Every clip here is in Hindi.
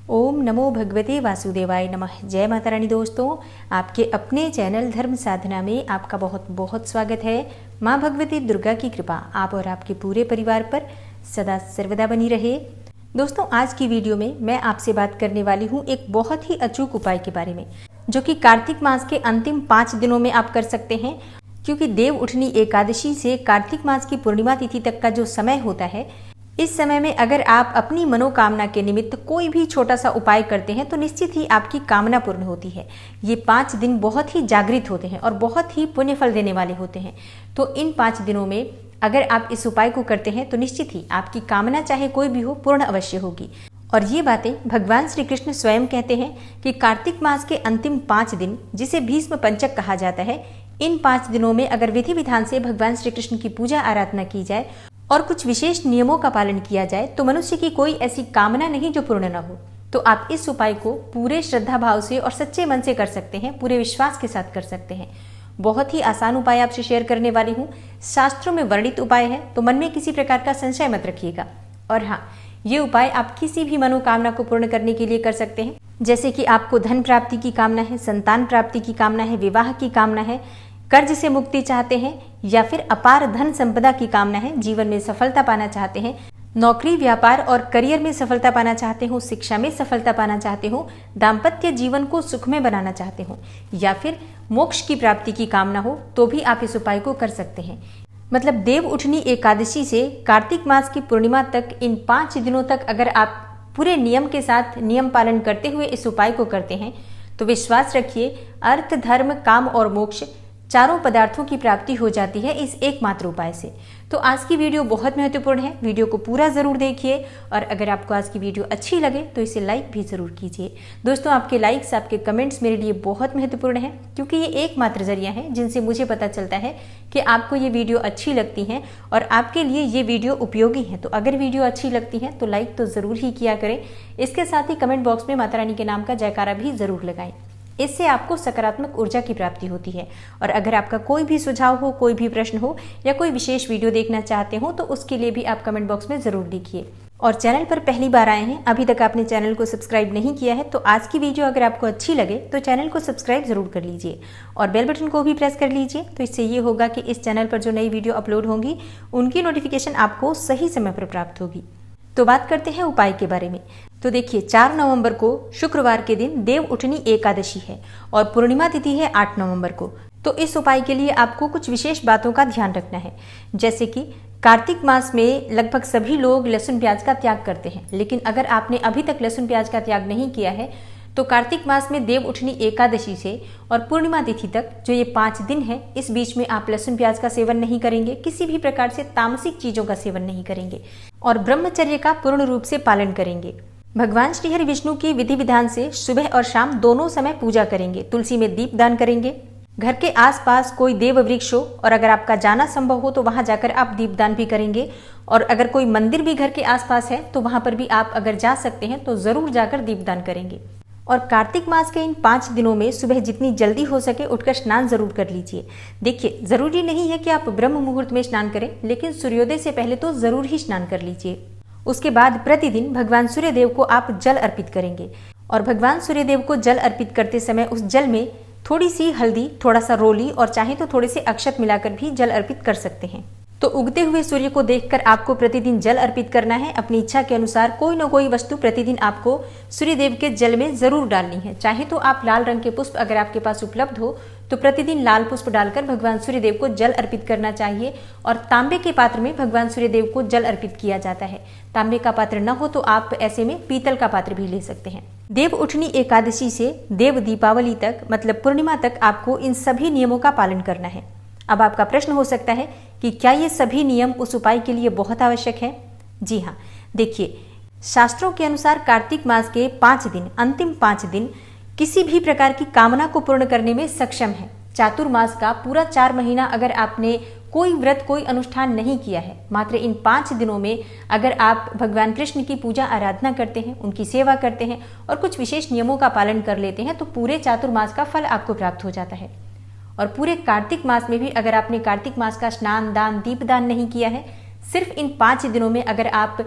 ओम नमो भगवते वासुदेवाय नमः। जय माता रानी। दोस्तों, आपके अपने चैनल धर्म साधना में आपका बहुत बहुत स्वागत है। माँ भगवती दुर्गा की कृपा आप और आपके पूरे परिवार पर सदा सर्वदा बनी रहे। दोस्तों, आज की वीडियो में मैं आपसे बात करने वाली हूँ एक बहुत ही अचूक उपाय के बारे में, जो कि कार्तिक मास के अंतिम 5 दिनों में आप कर सकते हैं। क्योंकि देव उठनी एकादशी से कार्तिक मास की पूर्णिमा तिथि तक का जो समय होता है, इस समय में अगर आप अपनी मनोकामना के निमित्त कोई भी छोटा सा उपाय करते हैं तो निश्चित ही आपकी कामना पूर्ण होती है। ये 5 दिन बहुत ही जागृत होते हैं और बहुत ही पुण्य फल देने वाले होते हैं। तो इन 5 दिनों में अगर आप इस उपाय को करते हैं तो निश्चित ही आपकी कामना चाहे कोई भी हो पूर्ण अवश्य होगी। और ये बातें भगवान श्री कृष्ण स्वयं कहते हैं कि कार्तिक मास के अंतिम 5 दिन, जिसे भीष्म पंचक कहा जाता है, इन 5 दिनों में अगर विधि विधान से भगवान श्री कृष्ण की पूजा आराधना की जाए और कुछ विशेष नियमों का पालन किया जाए तो मनुष्य की कोई ऐसी कामना नहीं जो पूर्ण न हो। तो आप इस उपाय को पूरे श्रद्धा भाव से और सच्चे मन से कर सकते हैं, पूरे विश्वास के साथ कर सकते हैं। बहुत ही आसान उपाय आपसे शेयर करने वाली हूँ। शास्त्रों में वर्णित उपाय है, तो मन में किसी प्रकार का संशय मत रखिएगा। और हाँ, ये उपाय आप किसी भी मनोकामना को पूर्ण करने के लिए कर सकते हैं। जैसे कि आपको धन प्राप्ति की कामना है, संतान प्राप्ति की कामना है, विवाह की कामना है, कर्ज से मुक्ति चाहते हैं, या फिर अपार धन संपदा की कामना है, जीवन में सफलता पाना चाहते हैं, नौकरी व्यापार और करियर में सफलता पाना चाहते हो, शिक्षा में सफलता पाना चाहते हो, दाम्पत्य जीवन को सुखमय बनाना चाहते हो, या फिर मोक्ष की प्राप्ति की कामना हो, तो भी आप इस उपाय को कर सकते हैं। मतलब देव उठनी एकादशी से कार्तिक मास की पूर्णिमा तक इन 5 दिनों तक अगर आप पूरे नियम के साथ नियम पालन करते हुए इस उपाय को करते हैं तो विश्वास रखिए, अर्थ धर्म काम और मोक्ष चारों पदार्थों की प्राप्ति हो जाती है इस एकमात्र उपाय से। तो आज की वीडियो बहुत महत्वपूर्ण है, वीडियो को पूरा जरूर देखिए। और अगर आपको आज की वीडियो अच्छी लगे तो इसे लाइक भी जरूर कीजिए। दोस्तों, आपके लाइक्स, आपके कमेंट्स मेरे लिए बहुत महत्वपूर्ण है, क्योंकि ये एकमात्र जरिया है जिनसे मुझे पता चलता है कि आपको ये वीडियो अच्छी लगती है और आपके लिए ये वीडियो उपयोगी है। तो अगर वीडियो अच्छी लगती है तो लाइक तो जरूर ही किया करें। इसके साथ ही कमेंट बॉक्स में माता रानी के नाम का जयकारा भी जरूर लगाएं। इससे आपको सकारात्मक ऊर्जा की प्राप्ति होती है। और अगर आपका कोई भी सुझाव हो, कोई भी प्रश्न हो या कोई विशेष वीडियो देखना चाहते हो तो उसके लिए भी आप कमेंट बॉक्स में जरूर लिखिए। और चैनल पर पहली बार आए हैं, अभी तक आपने चैनल को सब्सक्राइब नहीं किया है, तो आज की वीडियो अगर आपको अच्छी लगे तो चैनल को सब्सक्राइब जरूर कर लीजिए और बेल बटन को भी प्रेस कर लीजिए। तो इससे ये होगा कि इस चैनल पर जो नई वीडियो अपलोड होंगी उनकी नोटिफिकेशन आपको सही समय पर प्राप्त होगी। तो बात करते हैं उपाय के बारे में। तो देखिए, 4 नवंबर को शुक्रवार के दिन देव उठनी एकादशी है और पूर्णिमा तिथि है 8 नवंबर को। तो इस उपाय के लिए आपको कुछ विशेष बातों का ध्यान रखना है। जैसे कि कार्तिक मास में लगभग सभी लोग लहसुन प्याज का त्याग करते हैं, लेकिन अगर आपने अभी तक लहसुन प्याज का त्याग नहीं किया है तो कार्तिक मास में देव उठनी एकादशी से और पूर्णिमा तिथि तक जो ये 5 दिन है, इस बीच में आप लहसुन प्याज का सेवन नहीं करेंगे, किसी भी प्रकार से तामसिक चीजों का सेवन नहीं करेंगे और ब्रह्मचर्य का पूर्ण रूप से पालन करेंगे। भगवान श्री हरि विष्णु की विधि विधान से सुबह और शाम दोनों समय पूजा करेंगे, तुलसी में दीप दान करेंगे, घर के आसपास कोई देव वृक्ष हो और अगर आपका जाना संभव हो तो वहां जाकर आप दीपदान भी करेंगे। और अगर कोई मंदिर भी घर के आसपास है तो वहां पर भी आप अगर जा सकते हैं तो जरूर जाकर दीपदान करेंगे। और कार्तिक मास के इन 5 दिनों में सुबह जितनी जल्दी हो सके उठकर स्नान जरूर कर लीजिए। देखिए, जरूरी नहीं है कि आप ब्रह्म मुहूर्त में स्नान करें, लेकिन सूर्योदय से पहले तो जरूर ही स्नान कर लीजिए। उसके बाद प्रतिदिन भगवान सूर्यदेव को आप जल अर्पित करेंगे और भगवान सूर्यदेव को जल अर्पित करते समय उस जल में थोड़ी सी हल्दी, थोड़ा सा रोली और चाहे तो थोड़े से अक्षत मिलाकर भी जल अर्पित कर सकते हैं। तो उगते हुए सूर्य को देखकर आपको प्रतिदिन जल अर्पित करना है। अपनी इच्छा के अनुसार कोई न कोई वस्तु प्रतिदिन आपको सूर्यदेव के जल में जरूर डालनी है। चाहे तो आप लाल रंग के पुष्प अगर आपके पास उपलब्ध हो तो प्रतिदिन लाल पुष्प डालकर भगवान सूर्यदेव को जल अर्पित करना चाहिए। और तांबे के पात्र में भगवान सूर्यदेव को जल अर्पित किया जाता है। तांबे का पात्र न हो तो आप ऐसे में पीतल का पात्र भी ले सकते हैं। देव उठनी एकादशी से देव दीपावली तक, मतलब पूर्णिमा तक, आपको इन सभी नियमों का पालन करना है। अब आपका प्रश्न हो सकता है कि क्या ये सभी नियम उस उपाय के लिए बहुत आवश्यक है? जी हाँ, देखिए, शास्त्रों के अनुसार कार्तिक मास के 5 दिन, अंतिम 5 दिन किसी भी प्रकार की कामना को पूर्ण करने में सक्षम है। चातुर्मास का पूरा 4 महीना अगर आपने कोई व्रत, कोई अनुष्ठान नहीं किया है, मात्र इन 5 दिनों में अगर आप भगवान कृष्ण की पूजा आराधना करते हैं, उनकी सेवा करते हैं और कुछ विशेष नियमों का पालन कर लेते हैं तो पूरे चातुर्मास का फल आपको प्राप्त हो जाता है। और पूरे कार्तिक मास में भी अगर आपने कार्तिक मास का स्नान दान दीपदान नहीं किया है, सिर्फ इन 5 दिनों में अगर आप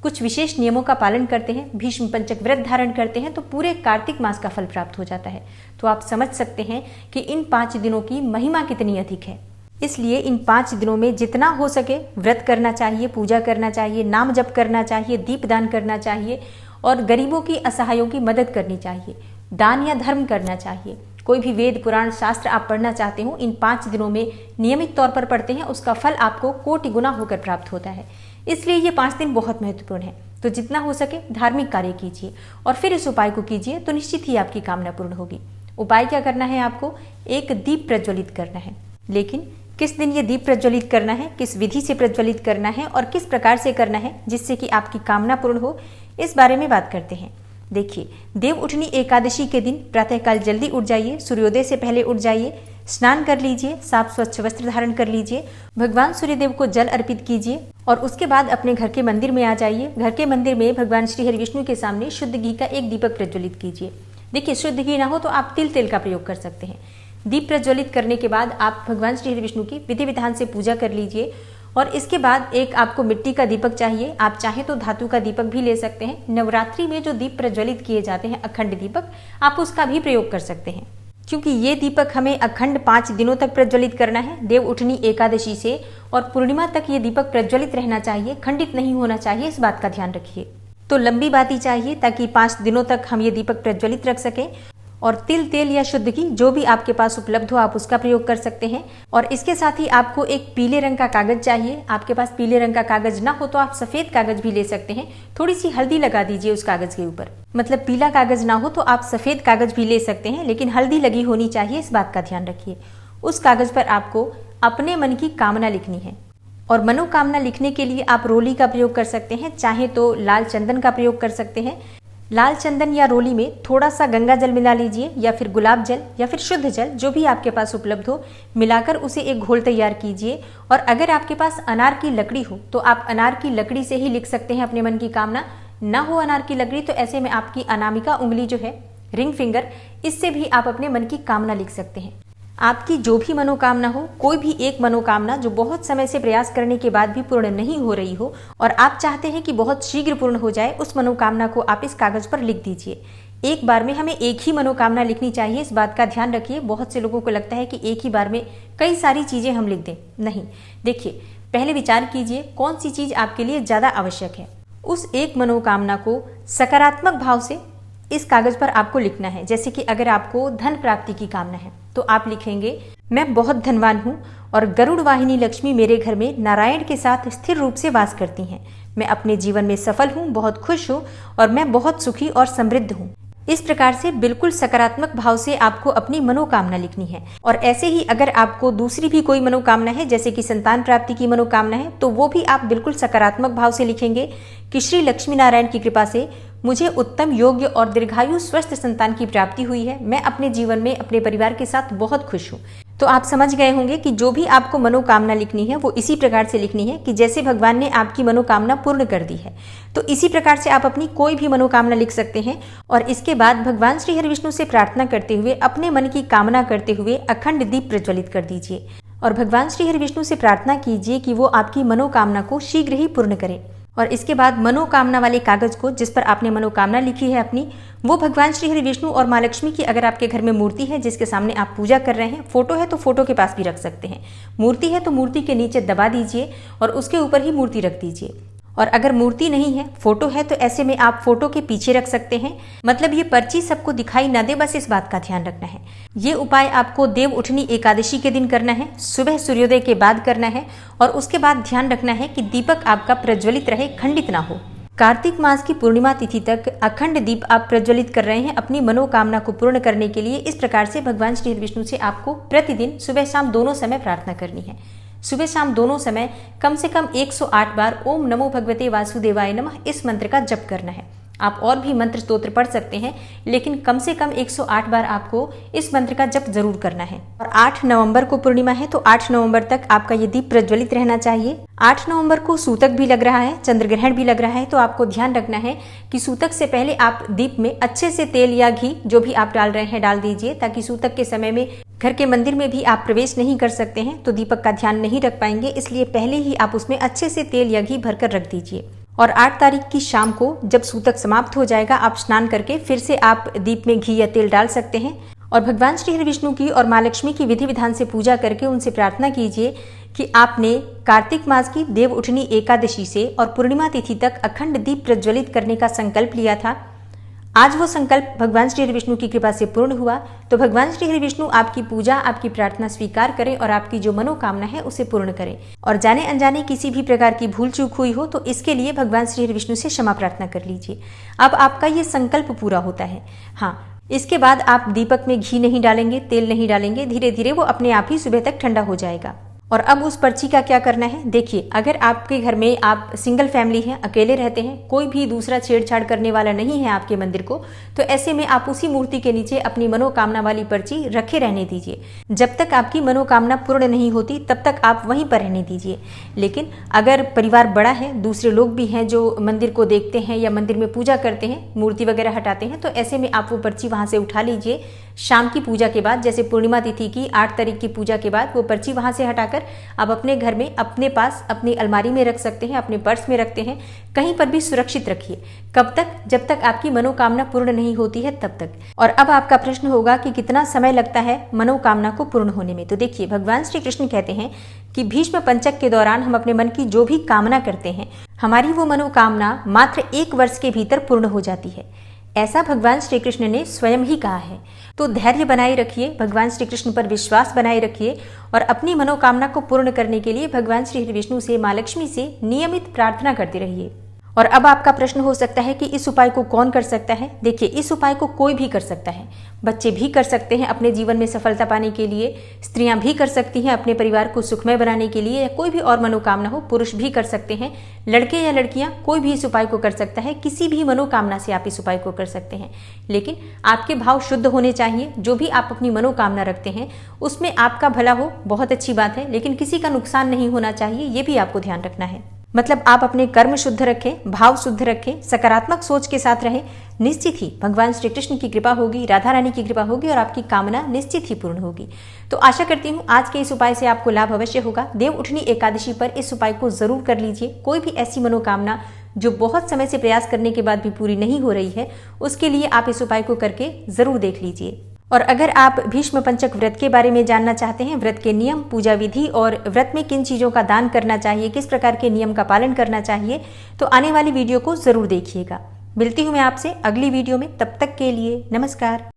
कुछ विशेष नियमों का पालन करते हैं, भीष्म पंचक व्रत धारण करते हैं, तो पूरे कार्तिक मास का फल प्राप्त हो जाता है। तो आप समझ सकते हैं कि इन 5 दिनों की महिमा कितनी अधिक है। इसलिए इन 5 दिनों में जितना हो सके व्रत करना चाहिए, पूजा करना चाहिए, नाम जप करना चाहिए, दीपदान करना चाहिए और गरीबों की, असहायों की मदद करनी चाहिए, दान या धर्म करना चाहिए। कोई भी वेद पुराण शास्त्र आप पढ़ना चाहते हो, इन 5 दिनों में नियमित तौर पर पढ़ते हैं, उसका फल आपको कोटि गुना होकर प्राप्त होता है। इसलिए ये 5 दिन बहुत महत्वपूर्ण है। तो जितना हो सके धार्मिक कार्य कीजिए और फिर इस उपाय को कीजिए तो निश्चित ही आपकी कामना पूर्ण होगी। उपाय क्या करना है? आपको एक दीप प्रज्वलित करना है। लेकिन किस दिन ये दीप प्रज्वलित करना है, किस विधि से प्रज्वलित करना है और किस प्रकार से करना है जिससे कि आपकी कामना पूर्ण हो, इस बारे में बात करते हैं। देखिए, देव उठनी एकादशी के दिन प्रातःकाल जल्दी उठ जाइए, सूर्योदय से पहले उठ जाइए, स्नान कर लीजिए, साफ स्वच्छ वस्त्र धारण कर लीजिए, भगवान सूर्यदेव को जल अर्पित कीजिए और उसके बाद अपने घर के मंदिर में आ जाइए। घर के मंदिर में भगवान श्री हरि विष्णु के सामने शुद्ध घी का एक दीपक प्रज्वलित कीजिए। देखिए, शुद्ध घी ना हो तो आप तिल का प्रयोग कर सकते हैं। दीप प्रज्वलित करने के बाद आप भगवान श्री हरि विष्णु की विधि विधान से पूजा कर लीजिए और इसके बाद एक आपको मिट्टी का दीपक चाहिए। आप चाहे तो धातु का दीपक भी ले सकते हैं। नवरात्रि में जो दीप प्रज्वलित किए जाते हैं अखंड दीपक, आप उसका भी प्रयोग कर सकते हैं, क्योंकि ये दीपक हमें अखंड 5 दिनों तक प्रज्वलित करना है, देव उठनी एकादशी से और पूर्णिमा तक ये दीपक प्रज्वलित रहना चाहिए, खंडित नहीं होना चाहिए। इस बात का ध्यान रखिए। तो लंबी बाती चाहिए ताकि 5 दिनों तक हम ये दीपक प्रज्वलित रख सकें। और तिल, तेल या शुद्ध घी जो भी आपके पास उपलब्ध हो आप उसका प्रयोग कर सकते हैं। और इसके साथ ही आपको एक पीले रंग का कागज चाहिए। आपके पास पीले रंग का कागज ना हो तो आप सफेद कागज भी ले सकते हैं। थोड़ी सी हल्दी लगा दीजिए उस कागज के ऊपर। मतलब पीला कागज ना हो तो आप सफेद कागज भी ले सकते हैं, लेकिन हल्दी लगी होनी चाहिए, इस बात का ध्यान रखिए। उस कागज पर आपको अपने मन की कामना लिखनी है और मनोकामना लिखने के लिए आप रोली का प्रयोग कर सकते हैं, चाहे तो लाल चंदन का प्रयोग कर सकते हैं। लाल चंदन या रोली में थोड़ा सा गंगा जल मिला लीजिए या फिर गुलाब जल या फिर शुद्ध जल, जो भी आपके पास उपलब्ध हो, मिलाकर उसे एक घोल तैयार कीजिए। और अगर आपके पास अनार की लकड़ी हो तो आप अनार की लकड़ी से ही लिख सकते हैं अपने मन की कामना। ना हो अनार की लकड़ी तो ऐसे में आपकी अनामिका उंगली जो है, रिंग फिंगर, इससे भी आप अपने मन की कामना लिख सकते हैं। आपकी जो भी मनोकामना हो, कोई भी एक मनोकामना जो बहुत समय से प्रयास करने के बाद भी पूर्ण नहीं हो रही हो और आप चाहते हैं कि बहुत शीघ्र पूर्ण हो जाए, उस मनोकामना को आप इस कागज पर लिख दीजिए। एक बार में हमें एक ही मनोकामना लिखनी चाहिए, इस बात का ध्यान रखिए। बहुत से लोगों को लगता है कि एक ही बार में कई सारी चीजें हम लिख दें। नहीं, देखिए, पहले विचार कीजिए कौन सी चीज आपके लिए ज्यादा आवश्यक है। उस एक मनोकामना को सकारात्मक भाव से इस कागज पर आपको लिखना है। जैसे कि अगर आपको धन प्राप्ति की कामना है तो आप लिखेंगे, मैं बहुत धनवान हूँ और गरुड़ वाहिनी लक्ष्मी मेरे घर में नारायण के साथ स्थिर रूप से वास करती हैं। मैं अपने जीवन में सफल हूँ, बहुत खुश हूँ और मैं बहुत सुखी और समृद्ध हूँ। इस प्रकार से बिल्कुल सकारात्मक भाव से आपको अपनी मनोकामना लिखनी है। और ऐसे ही अगर आपको दूसरी भी कोई मनोकामना है, जैसे कि संतान प्राप्ति की मनोकामना है, तो वो भी आप बिल्कुल सकारात्मक भाव से लिखेंगे कि श्री लक्ष्मी नारायण की कृपा से मुझे उत्तम, योग्य और दीर्घायु स्वस्थ संतान की प्राप्ति हुई है। मैं अपने जीवन में अपने परिवार के साथ बहुत खुश हूँ। तो आप समझ गए होंगे कि जो भी आपको मनोकामना लिखनी है वो इसी प्रकार से लिखनी है कि जैसे भगवान ने आपकी मनोकामना पूर्ण कर दी है। तो इसी प्रकार से आप अपनी कोई भी मनोकामना लिख सकते हैं और इसके बाद भगवान श्री हरि विष्णु से प्रार्थना करते हुए, अपने मन की कामना करते हुए अखंड दीप प्रज्वलित कर दीजिए और भगवान श्री हरि विष्णु से प्रार्थना कीजिए कि वो आपकी मनोकामना को शीघ्र ही पूर्ण करें। और इसके बाद मनोकामना वाले कागज को, जिस पर आपने मनोकामना लिखी है अपनी, वो भगवान श्री हरि विष्णु और माँ लक्ष्मी की, अगर आपके घर में मूर्ति है जिसके सामने आप पूजा कर रहे हैं, फोटो है तो फोटो के पास भी रख सकते हैं, मूर्ति है तो मूर्ति के नीचे दबा दीजिए और उसके ऊपर ही मूर्ति रख दीजिए। और अगर मूर्ति नहीं है, फोटो है, तो ऐसे में आप फोटो के पीछे रख सकते हैं। मतलब ये पर्ची सबको दिखाई न दे, बस इस बात का ध्यान रखना है। ये उपाय आपको देव उठनी एकादशी के दिन करना है, सुबह सूर्योदय के बाद करना है और उसके बाद ध्यान रखना है कि दीपक आपका प्रज्वलित रहे, खंडित ना हो। कार्तिक मास की पूर्णिमा तिथि तक अखंड दीप आप प्रज्वलित कर रहे हैं अपनी मनोकामना को पूर्ण करने के लिए। इस प्रकार से भगवान श्री विष्णु से आपको प्रतिदिन सुबह शाम दोनों समय प्रार्थना करनी है। सुबह शाम दोनों समय कम से कम 108 बार ओम नमो भगवते वासुदेवाय नमः इस मंत्र का जप करना है। आप और भी मंत्र स्तोत्र पढ़ सकते हैं, लेकिन कम से कम 108 बार आपको इस मंत्र का जप जरूर करना है। और 8 नवंबर को पूर्णिमा है, तो 8 नवंबर तक आपका ये दीप प्रज्वलित रहना चाहिए। 8 नवंबर को सूतक भी लग रहा है, चंद्र ग्रहण भी लग रहा है, तो आपको ध्यान रखना है कि सूतक से पहले आप दीप में अच्छे से तेल या घी जो भी आप डाल रहे हैं डाल दीजिए, ताकि सूतक के समय में घर के मंदिर में भी आप प्रवेश नहीं कर सकते हैं तो दीपक का ध्यान नहीं रख पाएंगे। इसलिए पहले ही आप उसमें अच्छे से तेल या घी भरकर रख दीजिए। और 8 तारीख की शाम को जब सूतक समाप्त हो जाएगा, आप स्नान करके फिर से आप दीप में घी या तेल डाल सकते हैं और भगवान श्री हरि विष्णु की और माँ लक्ष्मी की विधि विधान से पूजा करके उनसे प्रार्थना कीजिए कि आपने कार्तिक मास की देव उठनी एकादशी से और पूर्णिमा तिथि तक अखंड दीप प्रज्वलित करने का संकल्प लिया था। आज वो संकल्प भगवान श्री हरि विष्णु की कृपा से पूर्ण हुआ। तो भगवान श्री हरि विष्णु आपकी पूजा, आपकी प्रार्थना स्वीकार करें और आपकी जो मनोकामना है उसे पूर्ण करें। और जाने अनजाने किसी भी प्रकार की भूल चूक हुई हो तो इसके लिए भगवान श्री हरि विष्णु से क्षमा प्रार्थना कर लीजिए। अब आपका ये संकल्प पूरा होता है। हाँ, इसके बाद आप दीपक में घी नहीं डालेंगे, तेल नहीं डालेंगे, धीरे धीरे वो अपने आप ही सुबह तक ठंडा हो जाएगा। और अब उस पर्ची का क्या करना है, देखिए, अगर आपके घर में आप सिंगल फैमिली हैं, अकेले रहते हैं, कोई भी दूसरा छेड़छाड़ करने वाला नहीं है आपके मंदिर को, तो ऐसे में आप उसी मूर्ति के नीचे अपनी मनोकामना वाली पर्ची रखे रहने दीजिए। जब तक आपकी मनोकामना पूर्ण नहीं होती तब तक आप वहीं पर रहने दीजिए। लेकिन अगर परिवार बड़ा है, दूसरे लोग भी हैं जो मंदिर को देखते हैं या मंदिर में पूजा करते हैं, मूर्ति वगैरह हटाते हैं, तो ऐसे में आप वो पर्ची वहां से उठा लीजिए। शाम की पूजा के बाद, जैसे पूर्णिमा तिथि की 8 तारीख की पूजा के बाद, वो पर्ची वहां से हटाकर आप अपने घर में, अपने पास, अपनी अलमारी में रख सकते हैं, अपने पर्स में रखते हैं, कहीं पर भी सुरक्षित रखिए। कब तक? जब तक आपकी मनोकामना पूर्ण नहीं होती है तब तक। और अब आपका प्रश्न होगा कि कितना समय लगता है मनोकामना को पूर्ण होने में। तो देखिए, भगवान श्री कृष्ण कहते हैं कि भीष्म पंचक के दौरान हम अपने मन की जो भी कामना करते हैं, हमारी वो मनोकामना मात्र 1 वर्ष के भीतर पूर्ण हो जाती है। ऐसा भगवान श्री कृष्ण ने स्वयं ही कहा है। तो धैर्य बनाए रखिए, भगवान श्री कृष्ण पर विश्वास बनाए रखिए और अपनी मनोकामना को पूर्ण करने के लिए भगवान श्री हरि विष्णु से, माँ लक्ष्मी से नियमित प्रार्थना करते रहिए। और अब आपका प्रश्न हो सकता है कि इस उपाय को कौन कर सकता है। देखिए, इस उपाय को कोई भी कर सकता है। बच्चे भी कर सकते हैं अपने जीवन में सफलता पाने के लिए, स्त्रियां भी कर सकती हैं अपने परिवार को सुखमय बनाने के लिए, या कोई भी और मनोकामना हो, पुरुष भी कर सकते हैं, लड़के या लड़कियां, कोई भी इस उपाय को कर सकता है। किसी भी मनोकामना से आप इस उपाय को कर सकते हैं, लेकिन आपके भाव शुद्ध होने चाहिए। जो भी आप अपनी मनोकामना रखते हैं उसमें आपका भला हो, बहुत अच्छी बात है, लेकिन किसी का नुकसान नहीं होना चाहिए, ये भी आपको ध्यान रखना है। मतलब आप अपने कर्म शुद्ध रखें, भाव शुद्ध रखें, सकारात्मक सोच के साथ रहें। निश्चित ही भगवान श्री कृष्ण की कृपा होगी, राधा रानी की कृपा होगी और आपकी कामना निश्चित ही पूर्ण होगी। तो आशा करती हूँ आज के इस उपाय से आपको लाभ अवश्य होगा। देव उठनी एकादशी पर इस उपाय को जरूर कर लीजिए। कोई भी ऐसी मनोकामना जो बहुत समय से प्रयास करने के बाद भी पूरी नहीं हो रही है, उसके लिए आप इस उपाय को करके जरूर देख लीजिए। और अगर आप भीष्म पंचक व्रत के बारे में जानना चाहते हैं, व्रत के नियम, पूजा विधि और व्रत में किन चीज़ों का दान करना चाहिए, किस प्रकार के नियम का पालन करना चाहिए, तो आने वाली वीडियो को ज़रूर देखिएगा। मिलती हूँ मैं आपसे अगली वीडियो में। तब तक के लिए नमस्कार।